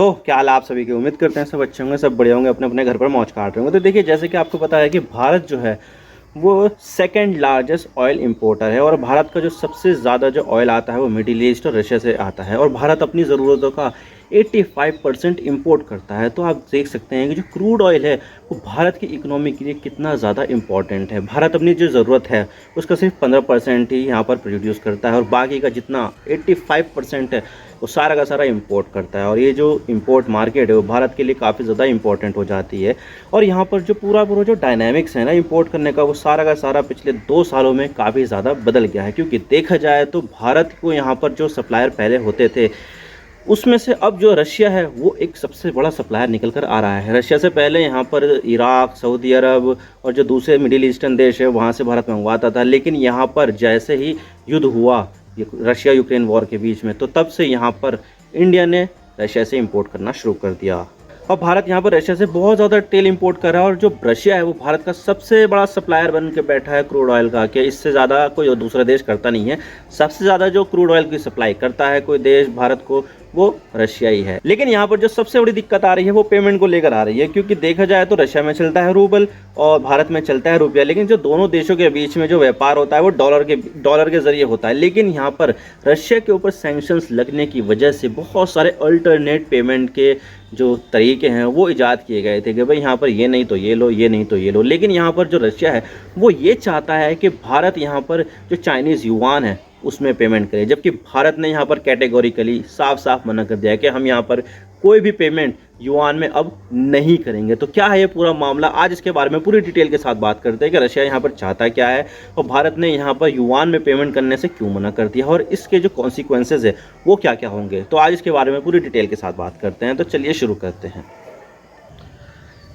तो क्या हाल आप सभी की। उम्मीद करते हैं सब अच्छे होंगे, सब बढ़िया होंगे, अपने अपने घर पर मौज काट रहे होंगे। तो देखिए, जैसे कि आपको पता है कि भारत जो है वो सेकंड लार्जेस्ट ऑयल इंपोर्टर है और भारत का जो सबसे ज़्यादा जो ऑयल आता है वो मिडिल ईस्ट और रशिया से आता है और भारत अपनी ज़रूरतों का 85% इंपोर्ट करता है। तो आप देख सकते हैं कि जो क्रूड ऑयल है वो भारत की इकोनॉमी के लिए कितना ज़्यादा इंपॉर्टेंट है। भारत अपनी जो ज़रूरत है उसका सिर्फ 15% ही यहाँ पर प्रोड्यूस करता है और बाकी का जितना 85% है वो सारा का सारा इंपोर्ट करता है। और ये जो इंपोर्ट मार्केट है वो भारत के लिए काफ़ी ज़्यादा इंपॉर्टेंट हो जाती है। और यहाँ पर जो पूरा जो डायनामिक्स है ना इंपोर्ट करने का, वो सारा का सारा पिछले 2 सालों में काफ़ी ज़्यादा बदल गया है। क्योंकि देखा जाए तो भारत को यहाँ पर जो सप्लायर पहले होते थे उसमें से अब जो रशिया है वो एक सबसे बड़ा सप्लायर निकल कर आ रहा है। रशिया से पहले यहाँ पर इराक, सऊदी अरब और जो दूसरे मिडिल ईस्टर्न देश है वहाँ से भारत मंगवाता था। लेकिन यहाँ पर जैसे ही युद्ध हुआ रशिया यूक्रेन वॉर के बीच में, तो तब से यहाँ पर इंडिया ने रशिया से इंपोर्ट करना शुरू कर दिया और भारत यहाँ पर रशिया से बहुत ज़्यादा तेल इंपोर्ट कर रहा है। और जो रशिया है वो भारत का सबसे बड़ा सप्लायर बन के बैठा है क्रूड ऑयल का, कि इससे ज़्यादा कोई दूसरा देश करता नहीं है। सबसे ज़्यादा जो क्रूड ऑयल की सप्लाई करता है कोई देश भारत को, वो रशिया ही है। लेकिन यहाँ पर जो सबसे बड़ी दिक्कत आ रही है वो पेमेंट को लेकर आ रही है। क्योंकि देखा जाए तो रशिया में चलता है रूबल और भारत में चलता है रुपया, लेकिन जो दोनों देशों के बीच में जो व्यापार होता है वो डॉलर के जरिए होता है। लेकिन यहाँ पर रशिया के ऊपर सैंक्शंस लगने की वजह से बहुत सारे अल्टरनेट पेमेंट के जो तरीके हैं वो इजाद किए गए थे कि भाई यहाँ पर ये नहीं तो ये लो, ये नहीं तो ये लो। लेकिन यहाँ पर जो रशिया है वो ये चाहता है कि भारत यहाँ पर जो चाइनीज़ युआन है उसमें पेमेंट करे, जबकि भारत ने यहाँ पर कैटेगोरिकली साफ साफ मना कर दिया है कि हम यहाँ पर कोई भी पेमेंट युआन में अब नहीं करेंगे। तो क्या है ये पूरा मामला, आज इसके बारे में पूरी डिटेल के साथ बात करते हैं कि रशिया यहाँ पर चाहता क्या है और भारत ने यहाँ पर युआन में पेमेंट करने से क्यों मना कर दिया और इसके जो कॉन्सिक्वेंसेज है वो क्या क्या होंगे। तो आज इसके बारे में पूरी डिटेल के साथ बात करते हैं। तो चलिए शुरू करते हैं।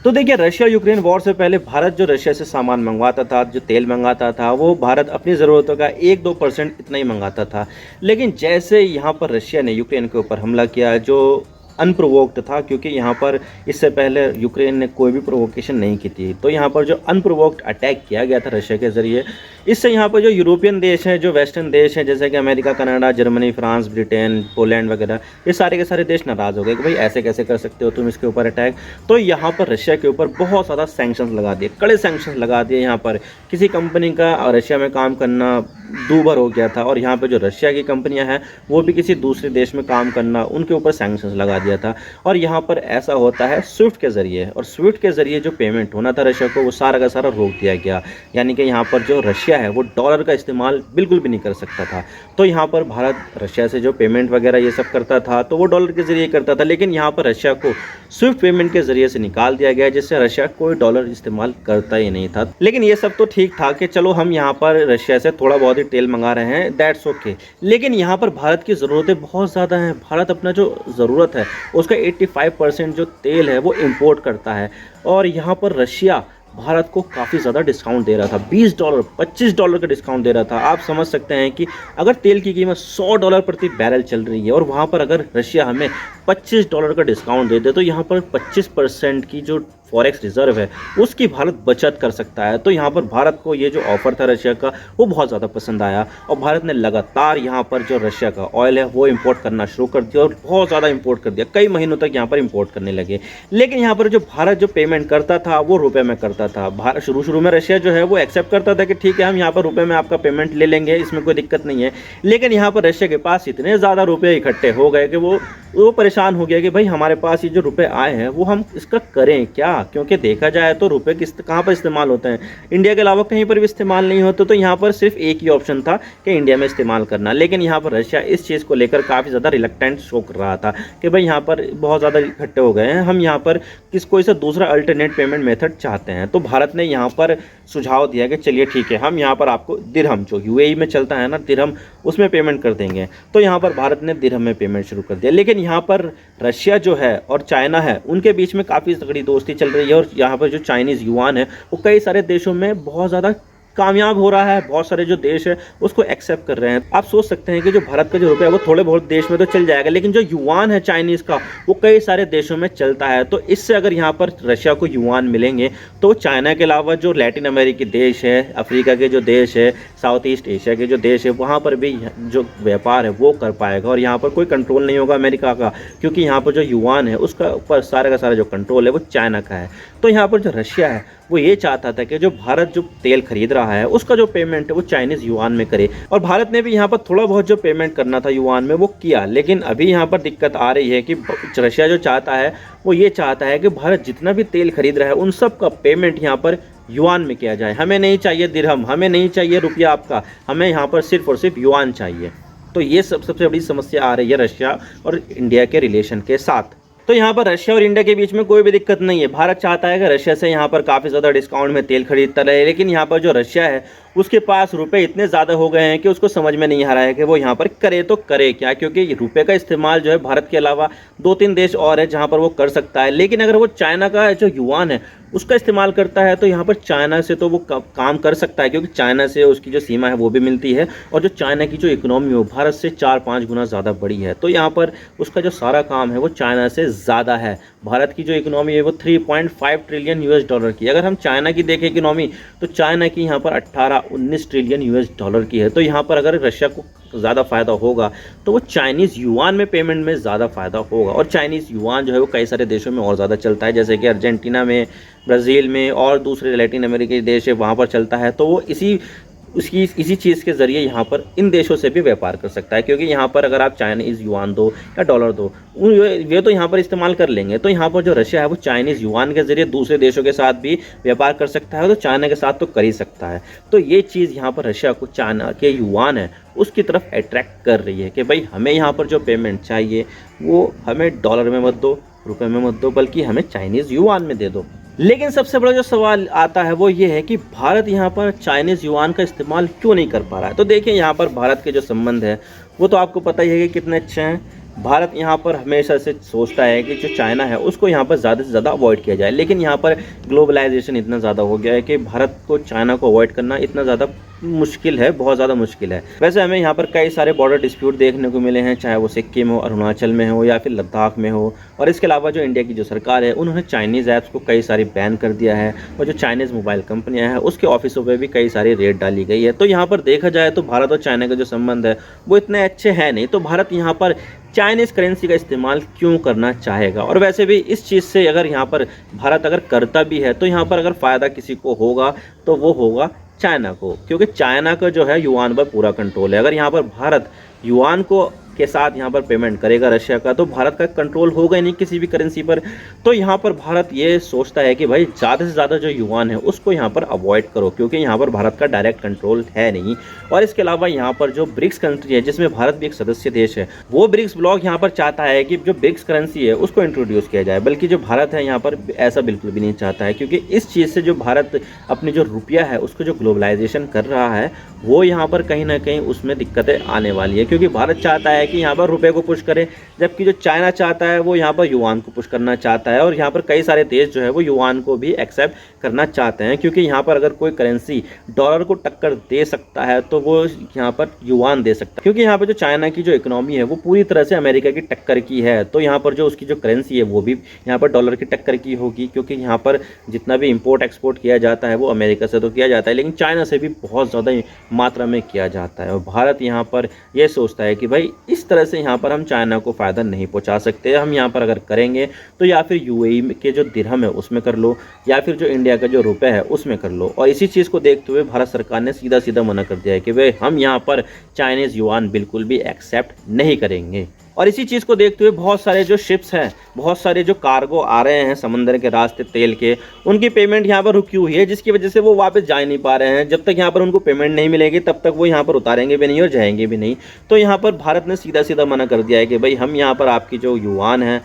तो देखिए, रशिया यूक्रेन वॉर से पहले भारत जो रशिया से सामान मंगवाता था, जो तेल मंगाता था, वो भारत अपनी ज़रूरतों का 1-2% इतना ही मंगाता था। लेकिन जैसे यहाँ पर रशिया ने यूक्रेन के ऊपर हमला किया जो अनप्रोवोक्ड था, क्योंकि यहाँ पर इससे पहले यूक्रेन ने कोई भी प्रोवोकेशन नहीं की थी, तो यहाँ पर जो अनप्रोवोक्ड अटैक किया गया था रशिया के ज़रिए, इससे यहाँ पर जो यूरोपियन देश हैं, जो वेस्टर्न देश हैं जैसे कि America, Canada, Germany, France, Britain, Poland वगैरह, ये सारे के सारे देश नाराज़ हो गए कि भाई ऐसे कैसे कर सकते हो तुम इसके ऊपर अटैक। तो यहाँ पर रशिया के ऊपर बहुत ज़्यादा सैंक्शंस लगा दिए, कड़े सैंक्शंस लगा दिए। यहाँ पर किसी कंपनी का रशिया में काम करना दूभर हो गया था और यहाँ पर जो रशिया की कंपनियाँ हैं वो भी किसी दूसरे देश में काम करना, उनके ऊपर सैंक्शंस लगा दिया था। और यहाँ पर ऐसा होता है स्विफ्ट के ज़रिए, और स्विफ्ट के ज़रिए जो पेमेंट होना था रशिया को वो सारा का सारा रोक दिया गया। यानी कि यहाँ पर जो रशिया है वो डॉलर का इस्तेमाल बिल्कुल भी नहीं कर सकता था। तो यहाँ पर भारत रशिया से जो पेमेंट वगैरह ये सब करता था तो वो डॉलर के ज़रिए करता था। लेकिन यहाँ पर रशिया को स्विफ्ट पेमेंट के ज़रिए से निकाल दिया गया, जिससे रशिया कोई डॉलर इस्तेमाल करता ही नहीं था। लेकिन ये सब तो ठीक था कि चलो हम यहाँ पर रशिया से थोड़ा बहुत ही तेल मंगा रहे हैं, दैट्स ओके। लेकिन यहाँ पर भारत की ज़रूरतें बहुत ज़्यादा हैं। भारत अपना जो ज़रूरत है उसका 85% जो तेल है वो इंपोर्ट करता है और यहाँ पर रशिया भारत को काफ़ी ज़्यादा डिस्काउंट दे रहा था, $20, $25 का डिस्काउंट दे रहा था। आप समझ सकते हैं कि अगर तेल की कीमत $100 प्रति बैरल चल रही है और वहाँ पर अगर रशिया हमें $25 का डिस्काउंट दे दे तो यहाँ पर 25% की जो फॉरेक्स रिजर्व है उसकी भारत बचत कर सकता है। तो यहाँ पर भारत को ये जो ऑफर था रशिया का वो बहुत ज़्यादा पसंद आया और भारत ने लगातार यहाँ पर जो रशिया का ऑयल है वो इंपोर्ट करना शुरू कर दिया और बहुत ज़्यादा इंपोर्ट कर दिया, कई महीनों तक यहाँ पर इंपोर्ट करने लगे। लेकिन यहाँ पर जो भारत जो पेमेंट करता था वो रुपये में करता था। भारत शुरू में रशिया जो है वो एक्सेप्ट करता था कि ठीक है हम यहाँ पर रुपये में आपका पेमेंट ले लेंगे, इसमें कोई दिक्कत नहीं है। लेकिन यहाँ पर रशिया के पास इतने ज़्यादा रुपये इकट्ठे हो गए कि वो परेशान हो गया कि भाई हमारे पास ये जो रुपए आए हैं वो हम इसका करें क्या, क्योंकि देखा जाए तो रुपए कहाँ पर इस्तेमाल होते हैं, इंडिया के अलावा कहीं पर भी इस्तेमाल नहीं होते। तो यहाँ पर सिर्फ एक ही ऑप्शन था कि इंडिया में इस्तेमाल करना। लेकिन यहाँ पर रशिया इस चीज़ को लेकर काफ़ी ज़्यादा रिलक्टेंट शो कर रहा था कि भाई यहाँ पर बहुत ज़्यादा इकट्ठे हो गए हैं, हम यहाँ पर कोई सा दूसरा अल्टरनेट पेमेंट मेथड चाहते हैं। तो भारत ने यहाँ पर सुझाव दिया कि चलिए ठीक है हम यहाँ पर आपको दिरहम, जो यूएई में चलता है ना दिरहम, उसमें पेमेंट कर देंगे। तो यहाँ पर भारत ने दिरहम में पेमेंट शुरू कर दिया। लेकिन यहाँ पर रशिया जो है और चाइना है उनके बीच में काफ़ी तगड़ी दोस्ती चल रही है और यहाँ पर जो चाइनीज़ युआन है वो कई सारे देशों में बहुत ज़्यादा कामयाब हो रहा है, बहुत सारे जो देश है उसको एक्सेप्ट कर रहे हैं। आप सोच सकते हैं कि जो भारत का जो रुपया है वो थोड़े बहुत देश में तो चल जाएगा, लेकिन जो युआन है चाइनीज़ का वो कई सारे देशों में चलता है। तो इससे अगर यहाँ पर रशिया को युआन मिलेंगे तो चाइना के अलावा जो लैटिन अमेरिकी देश है, अफ्रीका के जो देश है, साउथ ईस्ट एशिया के जो देश है, वहाँ पर भी जो व्यापार है वो कर पाएगा। और यहाँ पर कोई कंट्रोल नहीं होगा अमेरिका का, क्योंकि यहाँ पर जो युआन है उसका ऊपर सारे का सारा जो कंट्रोल है वो चाइना का है। तो यहाँ पर जो रशिया है वो ये चाहता था कि जो भारत जो तेल खरीद रहा है उसका जो पेमेंट है वो चाइनीज़ युआन में करे, और भारत ने भी यहाँ पर थोड़ा बहुत जो पेमेंट करना था युआन में वो किया। लेकिन अभी यहाँ पर दिक्कत आ रही है कि रशिया जो चाहता है वो ये चाहता है कि भारत जितना भी तेल खरीद रहा है उन सब का पेमेंट यहाँ पर युआन में किया जाए। हमें नहीं चाहिए दिरहम, हमें नहीं चाहिए रुपया आपका, हमें यहाँ पर सिर्फ और सिर्फ युआन चाहिए। तो ये सबसे बड़ी समस्या आ रही है रशिया और इंडिया के रिलेशन के साथ। तो यहाँ पर रशिया और इंडिया के बीच में कोई भी दिक्कत नहीं है। भारत चाहता है कि रशिया से यहाँ पर काफ़ी ज़्यादा डिस्काउंट में तेल खरीदता रहे, लेकिन यहाँ पर जो रशिया है उसके पास रुपए इतने ज़्यादा हो गए हैं कि उसको समझ में नहीं आ रहा है कि वो यहाँ पर करे तो करे क्या, क्योंकि रुपए का इस्तेमाल जो है भारत के अलावा 2-3 देश और है जहाँ पर वो कर सकता है। लेकिन अगर वो चाइना का जो युआन है उसका इस्तेमाल करता है तो यहाँ पर चाइना से तो वो काम कर सकता है, क्योंकि चाइना से उसकी जो सीमा है वो भी मिलती है, और जो चाइना की जो इकोनॉमी है वो भारत से 4-5 गुना ज़्यादा बड़ी है। तो यहाँ पर उसका जो सारा काम है वो चाइना से ज़्यादा है। भारत की जो इकोनॉमी है वो 3.5 ट्रिलियन यूएस डॉलर की। अगर हम चाइना की देखें इकोनॉमी तो चाइना की यहाँ पर 18-19 ट्रिलियन यूएस डॉलर की है। तो यहाँ पर अगर रशिया को ज़्यादा फ़ायदा होगा तो वो चाइनीज़ युआन में पेमेंट में ज़्यादा फ़ायदा होगा। और चाइनीज़ युआन जो है वो कई सारे देशों में और ज़्यादा चलता है, जैसे कि अर्जेंटीना में, ब्राज़ील में और दूसरे लैटिन अमेरिकी देश है वहाँ पर चलता है। तो वो इसी चीज़ के ज़रिए यहाँ पर इन देशों से भी व्यापार कर सकता है, क्योंकि यहाँ पर अगर आप चाइनीज़ युआन दो या डॉलर दो वे तो यहाँ पर इस्तेमाल कर लेंगे। तो यहाँ पर जो रशिया है वो चाइनीज़ युआन के ज़रिए दूसरे देशों के साथ भी व्यापार कर सकता है, तो चाइना के साथ तो कर ही सकता है। तो ये चीज़ यहाँ पर रशिया को चाइना के युआन है उसकी तरफ अट्रैक्ट कर रही है कि भाई हमें यहाँ पर जो पेमेंट चाहिए वो हमें डॉलर में मत दो, रुपये में मत दो, बल्कि हमें चाइनीज़ युआन में दे दो। लेकिन सबसे बड़ा जो सवाल आता है वो ये है कि भारत यहाँ पर चाइनीज़ युआन का इस्तेमाल क्यों नहीं कर पा रहा है। तो देखिए यहाँ पर भारत के जो संबंध है वो तो आपको पता ही है कि कितने अच्छे हैं। भारत यहाँ पर हमेशा से सोचता है कि जो चाइना है उसको यहाँ पर ज़्यादा से ज़्यादा अवॉइड किया जाए, लेकिन यहाँ पर ग्लोबलाइजेशन इतना ज़्यादा हो गया है कि भारत को चाइना को अवॉइड करना इतना ज़्यादा मुश्किल है, बहुत ज़्यादा मुश्किल है। वैसे हमें यहाँ पर कई सारे बॉर्डर डिस्प्यूट देखने को मिले हैं, चाहे वो सिक्किम हो, अरुणाचल में हो या फिर लद्दाख में हो। और इसके अलावा जो इंडिया की जो सरकार है उन्होंने चाइनीज़ ऐप्स को कई सारी बैन कर दिया है, और जो चाइनीज़ मोबाइल कंपनियां हैं उसके ऑफिसों पे भी कई सारी रेड डाली गई है। तो यहाँ पर देखा जाए तो भारत और चाइना के जो संबंध है वो इतने अच्छे हैं नहीं। तो भारत यहाँ पर चाइनीज़ करेंसी का इस्तेमाल क्यों करना चाहेगा। और वैसे भी इस चीज़ से अगर यहाँ पर भारत अगर करता भी है तो यहाँ पर अगर फ़ायदा किसी को होगा तो वो होगा चाइना को, क्योंकि चाइना का जो है युआन पर पूरा कंट्रोल है। अगर यहाँ पर भारत युआन को के साथ यहाँ पर पेमेंट करेगा रशिया का, तो भारत का कंट्रोल होगा ही नहीं किसी भी करेंसी पर। तो यहाँ पर भारत ये सोचता है कि भाई ज़्यादा से ज़्यादा जो युआन है उसको यहाँ पर अवॉइड करो, क्योंकि यहाँ पर भारत का डायरेक्ट कंट्रोल है नहीं। और इसके अलावा यहाँ पर जो ब्रिक्स कंट्री है जिसमें भारत भी एक सदस्य देश है, वो ब्रिक्स ब्लॉक यहाँ पर चाहता है कि जो ब्रिक्स करेंसी है उसको इंट्रोड्यूस किया जाए, बल्कि जो भारत है यहाँ पर ऐसा बिल्कुल भी नहीं चाहता है, क्योंकि इस चीज़ से जो भारत अपनी जो रुपया है उसको जो ग्लोबलाइजेशन कर रहा है वो यहाँ पर कहीं ना कहीं उसमें दिक्कतें आने वाली है। क्योंकि भारत चाहता है कि यहाँ पर रुपए को पुश करे, जबकि जो चाइना चाहता है वो यहाँ पर युआन को पुश करना चाहता है। और यहाँ पर कई सारे देश जो है वो युआन को भी एक्सेप्ट करना चाहते हैं, क्योंकि यहाँ पर अगर कोई करेंसी डॉलर को टक्कर दे सकता है तो वो यहाँ पर युआन दे सकता है, क्योंकि यहाँ पर जो चाइना की जो इकोनॉमी है वो पूरी तरह से अमेरिका की टक्कर की है। तो यहाँ पर जो उसकी जो करेंसी है वो भी यहाँ पर डॉलर की टक्कर की होगी, क्योंकि यहाँ पर जितना भी इम्पोर्ट एक्सपोर्ट किया जाता है वो अमेरिका से तो किया जाता है, लेकिन चाइना से भी बहुत ज़्यादा मात्रा में किया जाता है। और भारत यहाँ पर यह सोचता है कि भाई इस तरह से यहाँ पर हम चाइना को फ़ायदा नहीं पहुँचा सकते। हम यहाँ पर अगर करेंगे तो या फिर यूएई के जो दिरहम है उसमें कर लो, या फिर जो इंडिया का जो रुपए है उसमें कर लो। और इसी चीज़ को देखते हुए भारत सरकार ने सीधा सीधा मना कर दिया है कि भाई हम यहाँ पर चाइनीज़ युआन बिल्कुल भी एक्सेप्ट नहीं करेंगे। और इसी चीज़ को देखते हुए बहुत सारे जो शिप्स हैं, बहुत सारे जो कार्गो आ रहे हैं समंदर के रास्ते तेल के, उनकी पेमेंट यहाँ पर रुकी हुई है, जिसकी वजह से वो वापस जा नहीं पा रहे हैं। जब तक यहाँ पर उनको पेमेंट नहीं मिलेगी तब तक वो यहाँ पर उतारेंगे भी नहीं और जाएंगे भी नहीं। तो यहाँ पर भारत ने सीधा सीधा मना कर दिया है कि भाई हम यहाँ पर आपकी जो युआन है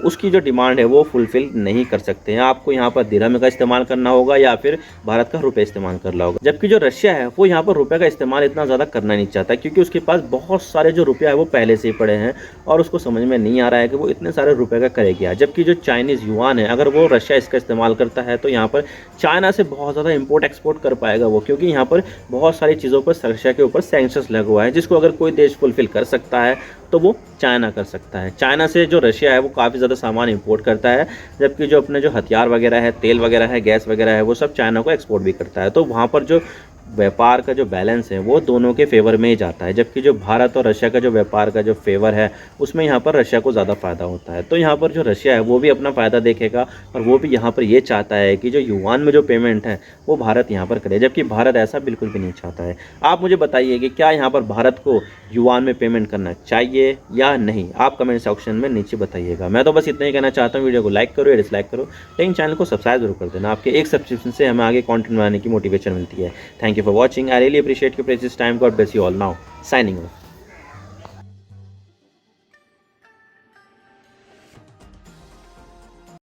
उसकी जो डिमांड है वो फुलफ़िल नहीं कर सकते हैं। आपको यहाँ पर दिरहम का इस्तेमाल करना होगा या फिर भारत का रुपये इस्तेमाल करना होगा। जबकि जो रशिया है वो यहाँ पर रुपये का इस्तेमाल इतना ज़्यादा करना नहीं चाहता, क्योंकि उसके पास बहुत सारे जो रुपया है वो पहले से ही पड़े हैं और उसको समझ में नहीं आ रहा है कि वो इतने सारे रुपये का करे क्या। जबकि जो चाइनीज़ युआन है, अगर वो रशिया इसका इस्तेमाल करता है तो यहाँ पर चाइना से बहुत ज़्यादा इम्पोर्ट एक्सपोर्ट कर पाएगा वो, क्योंकि यहाँ पर बहुत सारी चीज़ों पर रशिया के ऊपर सैंक्शंस लगा हुआ है, जिसको अगर कोई देश फुलफ़िल कर सकता है तो वो चाइना कर सकता है। चाइना से जो रशिया है वो काफ़ी ज़्यादा सामान इंपोर्ट करता है, जबकि जो अपने जो हथियार वगैरह है, तेल वगैरह है, गैस वगैरह है, वो सब चाइना को एक्सपोर्ट भी करता है। तो वहाँ पर जो व्यापार का जो बैलेंस है वो दोनों के फेवर में ही जाता है। जबकि जो भारत और रशिया का जो व्यापार का जो फेवर है उसमें यहाँ पर रशिया को ज़्यादा फ़ायदा होता है। तो यहाँ पर जो रशिया है वो भी अपना फ़ायदा देखेगा और वो भी यहाँ पर ये चाहता है कि जो युआन में जो पेमेंट है वो भारत यहाँ पर करे, जबकि भारत ऐसा बिल्कुल भी नहीं चाहता है। आप मुझे बताइए कि क्या यहाँ पर भारत को युआन में पेमेंट करना चाहिए या नहीं? आप कमेंट सेक्शन में नीचे बताइएगा। मैं तो बस इतना ही कहना चाहता हूँ। वीडियो को लाइक करो या डिसलाइक करो, लेकिन चैनल को सब्सक्राइब जरूर कर देना। आपके एक सब्सक्रिप्शन से हमें आगे कंटेंट बनाने की मोटिवेशन मिलती है। Thank you for watching. I really appreciate your precious time. God bless you all. Now signing off.